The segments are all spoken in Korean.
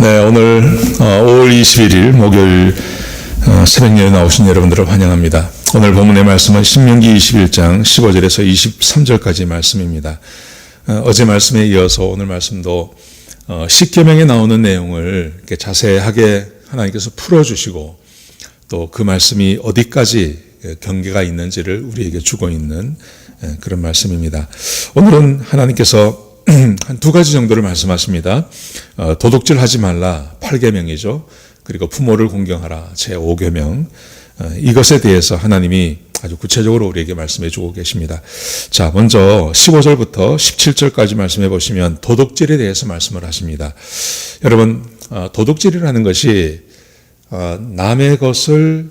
네, 오늘 5월 21일 목요일 새벽 예배 나오신 여러분들을 환영합니다. 오늘 본문의 말씀은 신명기 21장 15절에서 23절까지 말씀입니다. 어제 말씀에 이어서 오늘 말씀도 십계명에 나오는 내용을 이렇게 자세하게 하나님께서 풀어주시고 또 그 말씀이 어디까지 경계가 있는지를 우리에게 주고 있는 그런 말씀입니다. 오늘은 하나님께서 한 두 가지 정도를 말씀하십니다. 도둑질 하지 말라 8계명이죠. 그리고 부모를 공경하라 제 5계명. 이것에 대해서 하나님이 아주 구체적으로 우리에게 말씀해 주고 계십니다. 자, 먼저 15절부터 17절까지 말씀해 보시면 도둑질에 대해서 말씀을 하십니다. 여러분, 도둑질이라는 것이 남의 것을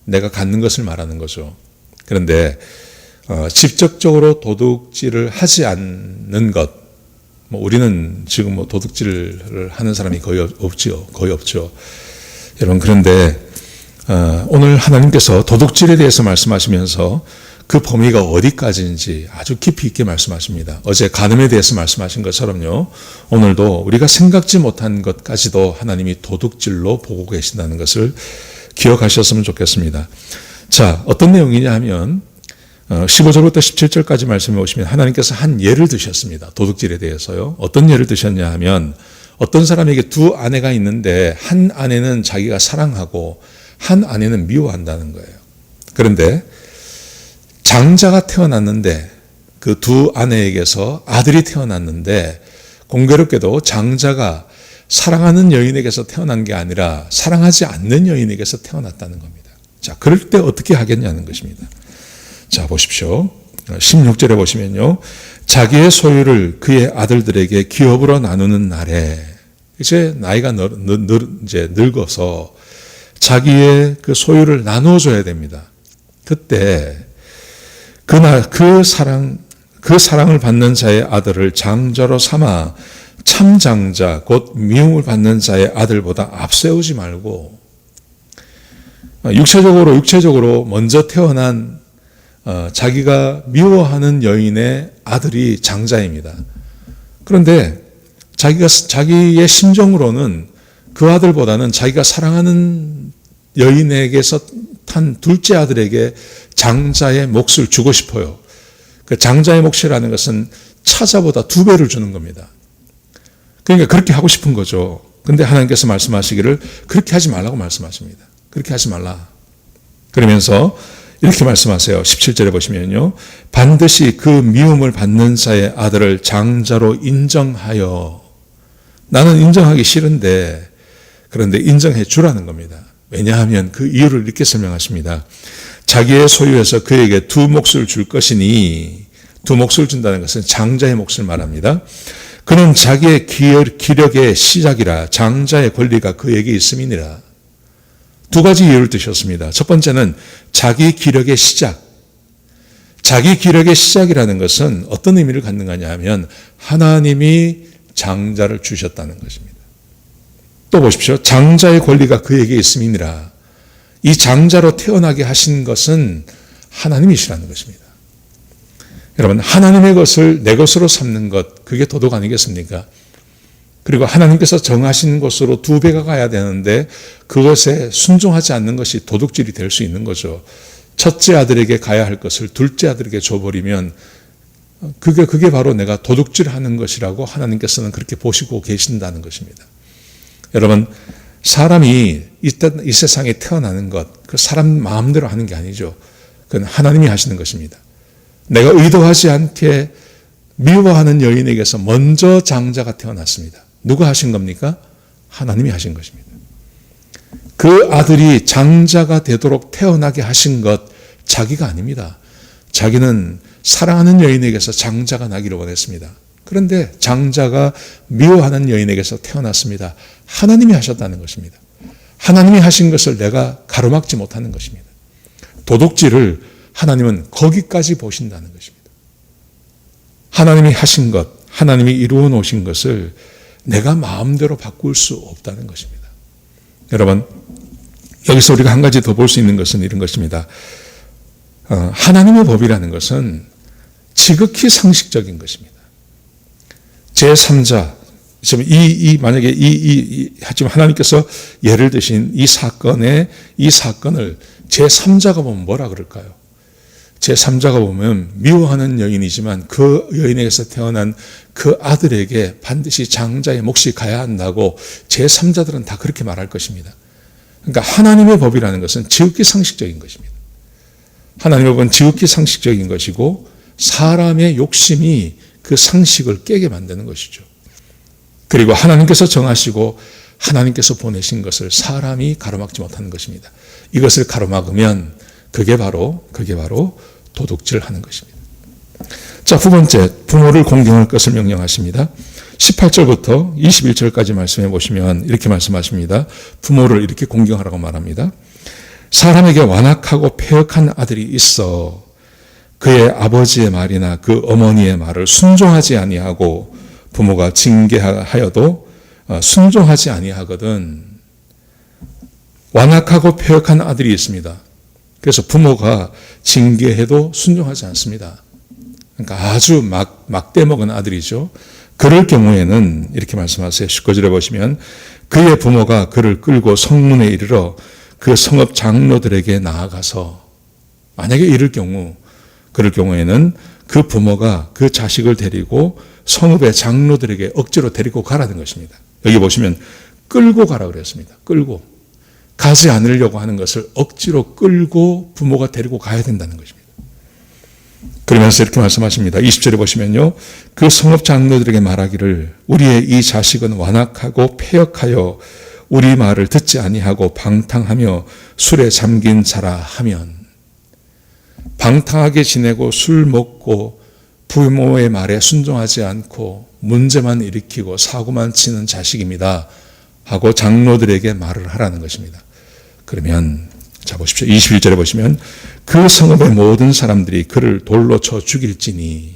내가 갖는 것을 말하는 거죠. 그런데 직접적으로 도둑질을 하지 않는 것, 우리는 지금 도둑질을 하는 사람이 거의 없죠. 여러분, 그런데 오늘 하나님께서 도둑질에 대해서 말씀하시면서 그 범위가 어디까지인지 아주 깊이 있게 말씀하십니다. 어제 간음에 대해서 말씀하신 것처럼요, 오늘도 우리가 생각지 못한 것까지도 하나님이 도둑질로 보고 계신다는 것을 기억하셨으면 좋겠습니다. 자, 어떤 내용이냐 하면 15절부터 17절까지 말씀해 보시면 하나님께서 한 예를 드셨습니다. 도둑질에 대해서요. 어떤 예를 드셨냐 하면 어떤 사람에게 두 아내가 있는데 한 아내는 자기가 사랑하고 한 아내는 미워한다는 거예요. 그런데 장자가 태어났는데 그 두 아내에게서 아들이 태어났는데 공교롭게도 장자가 사랑하는 여인에게서 태어난 게 아니라 사랑하지 않는 여인에게서 태어났다는 겁니다. 자, 그럴 때 어떻게 하겠냐는 것입니다. 자, 보십시오. 16절에 보시면요. 자기의 소유를 그의 아들들에게 기업으로 나누는 날에 이제 나이가 이제 늙어서 자기의 그 소유를 나눠줘야 됩니다. 그때 그 사랑을 받는 자의 아들을 장자로 삼아 참장자 곧 미움을 받는 자의 아들보다 앞세우지 말고 육체적으로 먼저 태어난 자기가 미워하는 여인의 아들이 장자입니다. 그런데 자기의 심정으로는 그 아들보다는 자기가 사랑하는 여인에게서 탄 둘째 아들에게 장자의 몫을 주고 싶어요. 그 장자의 몫이라는 것은 차자보다 2배를 주는 겁니다. 그러니까 그렇게 하고 싶은 거죠. 근데 하나님께서 말씀하시기를 그렇게 하지 말라고 말씀하십니다. 그렇게 하지 말라. 그러면서 이렇게 말씀하세요. 17절에 보시면요. 반드시 그 미움을 받는 자의 아들을 장자로 인정하여, 나는 인정하기 싫은데 그런데 인정해 주라는 겁니다. 왜냐하면 그 이유를 이렇게 설명하십니다. 자기의 소유에서 그에게 2 몫을 줄 것이니, 2 몫을 준다는 것은 장자의 몫을 말합니다. 그는 자기의 기력의 시작이라 장자의 권리가 그에게 있음이니라. 2가지 이유를 드셨습니다. 첫 번째는 자기 기력의 시작. 자기 기력의 시작이라는 것은 어떤 의미를 갖는 거냐 하면 하나님이 장자를 주셨다는 것입니다. 또 보십시오. 장자의 권리가 그에게 있음이니라. 이 장자로 태어나게 하신 것은 하나님이시라는 것입니다. 여러분, 하나님의 것을 내 것으로 삼는 것, 그게 도둑 아니겠습니까? 그리고 하나님께서 정하신 것으로 2배가 가야 되는데 그것에 순종하지 않는 것이 도둑질이 될 수 있는 거죠. 첫째 아들에게 가야 할 것을 둘째 아들에게 줘버리면 그게 바로 내가 도둑질하는 것이라고 하나님께서는 그렇게 보시고 계신다는 것입니다. 여러분, 사람이 이 세상에 태어나는 것, 그 사람 마음대로 하는 게 아니죠. 그건 하나님이 하시는 것입니다. 내가 의도하지 않게 미워하는 여인에게서 먼저 장자가 태어났습니다. 누가 하신 겁니까? 하나님이 하신 것입니다. 그 아들이 장자가 되도록 태어나게 하신 것 자기가 아닙니다. 자기는 사랑하는 여인에게서 장자가 나기를 원했습니다. 그런데 장자가 미워하는 여인에게서 태어났습니다. 하나님이 하셨다는 것입니다. 하나님이 하신 것을 내가 가로막지 못하는 것입니다. 도둑질을 하나님은 거기까지 보신다는 것입니다. 하나님이 하신 것, 하나님이 이루어 놓으신 것을 내가 마음대로 바꿀 수 없다는 것입니다. 여러분, 여기서 우리가 한 가지 더 볼 수 있는 것은 이런 것입니다. 하나님의 법이라는 것은 지극히 상식적인 것입니다. 제3자, 만약에 하지만 하나님께서 예를 드신 이 사건을 제3자가 보면 뭐라 그럴까요? 제3자가 보면 미워하는 여인이지만 그 여인에게서 태어난 그 아들에게 반드시 장자의 몫이 가야 한다고 제3자들은 다 그렇게 말할 것입니다. 그러니까 하나님의 법이라는 것은 지극히 상식적인 것입니다. 하나님의 법은 지극히 상식적인 것이고 사람의 욕심이 그 상식을 깨게 만드는 것이죠. 그리고 하나님께서 정하시고 하나님께서 보내신 것을 사람이 가로막지 못하는 것입니다. 이것을 가로막으면 그게 바로 도둑질하는 것입니다. 자, 두 번째, 부모를 공경할 것을 명령하십니다. 18절부터 21절까지 말씀해 보시면 이렇게 말씀하십니다. 부모를 이렇게 공경하라고 말합니다. 사람에게 완악하고 패역한 아들이 있어 그의 아버지의 말이나 그 어머니의 말을 순종하지 아니하고 부모가 징계하여도 순종하지 아니하거든. 완악하고 패역한 아들이 있습니다. 그래서 부모가 징계해도 순종하지 않습니다. 그러니까 아주 막대먹은 아들이죠. 그럴 경우에는 이렇게 말씀하세요. 19절에 보시면 그의 부모가 그를 끌고 성문에 이르러 그 성읍 장로들에게 나아가서, 만약에 그럴 경우에는 그 부모가 그 자식을 데리고 성읍의 장로들에게 억지로 데리고 가라는 것입니다. 여기 보시면 끌고 가라 그랬습니다. 끌고. 가지 않으려고 하는 것을 억지로 끌고 부모가 데리고 가야 된다는 것입니다. 그러면서 이렇게 말씀하십니다. 20절에 보시면요. 그 성읍 장로들에게 말하기를 우리의 이 자식은 완악하고 패역하여 우리 말을 듣지 아니하고 방탕하며 술에 잠긴 자라 하면, 방탕하게 지내고 술 먹고 부모의 말에 순종하지 않고 문제만 일으키고 사고만 치는 자식입니다 하고 장로들에게 말을 하라는 것입니다. 그러면 자 보십시오. 21절에 보시면 그 성읍의 모든 사람들이 그를 돌로 쳐 죽일지니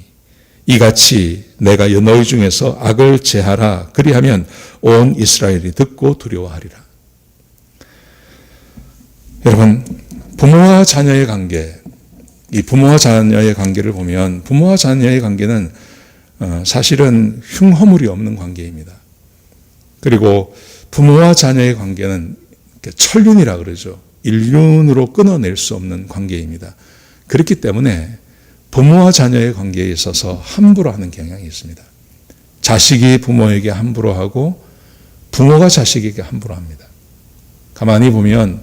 이같이 내가 너희 중에서 악을 제하라. 그리하면 온 이스라엘이 듣고 두려워하리라. 여러분, 부모와 자녀의 관계, 이 부모와 자녀의 관계를 보면 부모와 자녀의 관계는 사실은 흉허물이 없는 관계입니다. 그리고 부모와 자녀의 관계는 천륜이라 그러죠. 일륜으로 끊어낼 수 없는 관계입니다. 그렇기 때문에 부모와 자녀의 관계에 있어서 함부로 하는 경향이 있습니다. 자식이 부모에게 함부로 하고 부모가 자식에게 함부로 합니다. 가만히 보면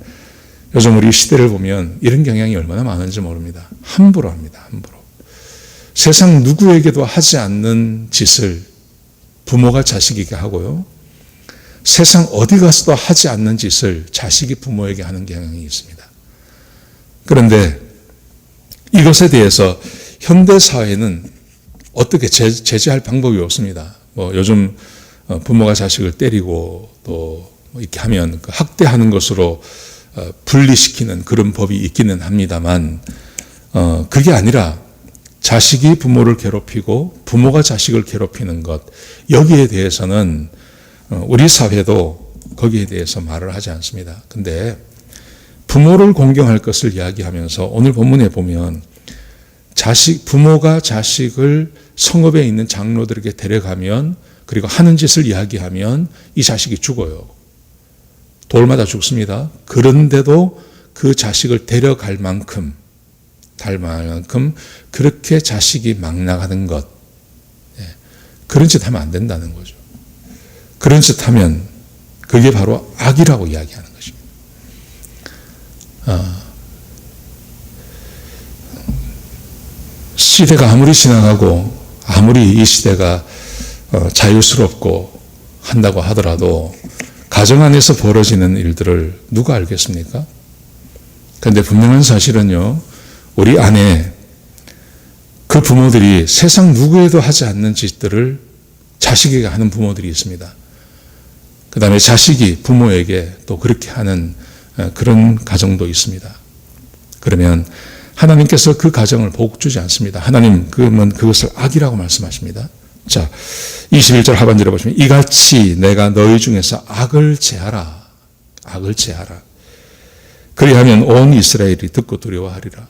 요즘 우리 시대를 보면 이런 경향이 얼마나 많은지 모릅니다. 함부로 합니다. 함부로. 세상 누구에게도 하지 않는 짓을 부모가 자식에게 하고요. 세상 어디 가서도 하지 않는 짓을 자식이 부모에게 하는 경향이 있습니다. 그런데 이것에 대해서 현대 사회는 어떻게 제재할 방법이 없습니다. 요즘 부모가 자식을 때리고 또 이렇게 하면 학대하는 것으로 분리시키는 그런 법이 있기는 합니다만, 그게 아니라 자식이 부모를 괴롭히고 부모가 자식을 괴롭히는 것, 여기에 대해서는 우리 사회도 거기에 대해서 말을 하지 않습니다. 근데 부모를 공경할 것을 이야기하면서 오늘 본문에 보면 부모가 자식을 성읍에 있는 장로들에게 데려가면, 그리고 하는 짓을 이야기하면 이 자식이 죽어요. 돌마다 죽습니다. 그런데도 그 자식을 데려갈 만큼, 그렇게 자식이 막 나가는 것, 그런 짓 하면 안 된다는 거죠. 그런 짓 하면 그게 바로 악이라고 이야기하는 것입니다. 시대가 아무리 지나가고 아무리 이 시대가 자유스럽고 한다고 하더라도 가정 안에서 벌어지는 일들을 누가 알겠습니까? 그런데 분명한 사실은요, 우리 안에 그 부모들이 세상 누구에도 하지 않는 짓들을 자식에게 하는 부모들이 있습니다. 그 다음에 자식이 부모에게 또 그렇게 하는 그런 가정도 있습니다. 그러면 하나님께서 그 가정을 복 주지 않습니다. 하나님 그러면 그것을 악이라고 말씀하십니다. 자, 21절 하반절에 보시면 이같이 내가 너희 중에서 악을 제하라. 악을 제하라. 그리하면 온 이스라엘이 듣고 두려워하리라.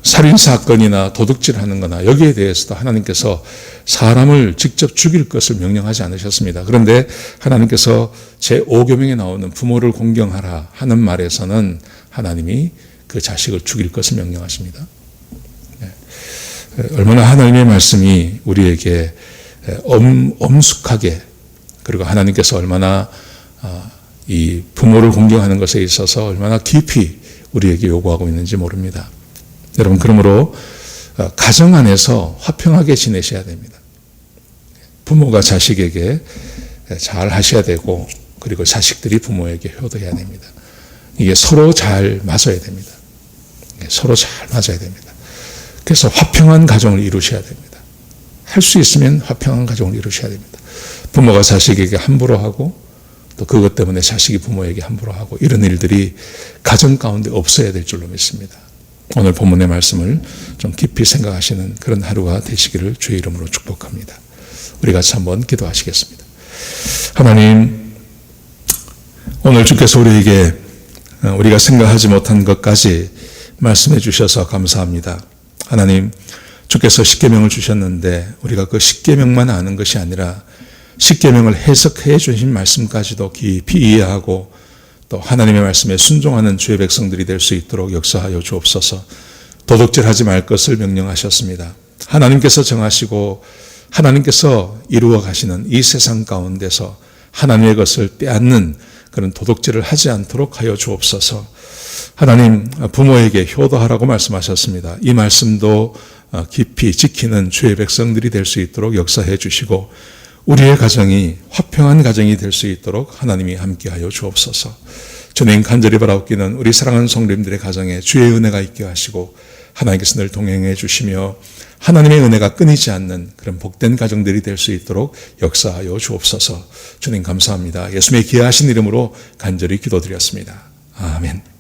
살인사건이나 도둑질하는 거나 여기에 대해서도 하나님께서 사람을 직접 죽일 것을 명령하지 않으셨습니다. 그런데 하나님께서 제5계명에 나오는 부모를 공경하라 하는 말에서는 하나님이 그 자식을 죽일 것을 명령하십니다. 얼마나 하나님의 말씀이 우리에게 엄숙하게, 그리고 하나님께서 얼마나 이 부모를 공경하는 것에 있어서 얼마나 깊이 우리에게 요구하고 있는지 모릅니다. 여러분, 그러므로 가정 안에서 화평하게 지내셔야 됩니다. 부모가 자식에게 잘 하셔야 되고, 그리고 자식들이 부모에게 효도해야 됩니다. 이게 서로 잘 맞아야 됩니다. 서로 잘 맞아야 됩니다. 그래서 화평한 가정을 이루셔야 됩니다. 할 수 있으면 화평한 가정을 이루셔야 됩니다. 부모가 자식에게 함부로 하고, 또 그것 때문에 자식이 부모에게 함부로 하고, 이런 일들이 가정 가운데 없어야 될 줄로 믿습니다. 오늘 본문의 말씀을 좀 깊이 생각하시는 그런 하루가 되시기를 주의 이름으로 축복합니다. 우리 같이 한번 기도하시겠습니다. 하나님, 오늘 주께서 우리에게 우리가 생각하지 못한 것까지 말씀해 주셔서 감사합니다. 하나님, 주께서 십계명을 주셨는데 우리가 그 십계명만 아는 것이 아니라 십계명을 해석해 주신 말씀까지도 깊이 이해하고, 또 하나님의 말씀에 순종하는 주의 백성들이 될 수 있도록 역사하여 주옵소서. 도둑질하지 말 것을 명령하셨습니다. 하나님께서 정하시고 하나님께서 이루어 가시는 이 세상 가운데서 하나님의 것을 빼앗는 그런 도둑질을 하지 않도록 하여 주옵소서. 하나님, 부모에게 효도하라고 말씀하셨습니다. 이 말씀도 깊이 지키는 주의 백성들이 될 수 있도록 역사해 주시고, 우리의 가정이 화평한 가정이 될 수 있도록 하나님이 함께하여 주옵소서. 주님, 간절히 바라옵기는 우리 사랑하는 성도님들의 가정에 주의 은혜가 있게 하시고, 하나님께서 늘 동행해 주시며 하나님의 은혜가 끊이지 않는 그런 복된 가정들이 될 수 있도록 역사하여 주옵소서. 주님 감사합니다. 예수님의 귀하신 이름으로 간절히 기도드렸습니다. 아멘.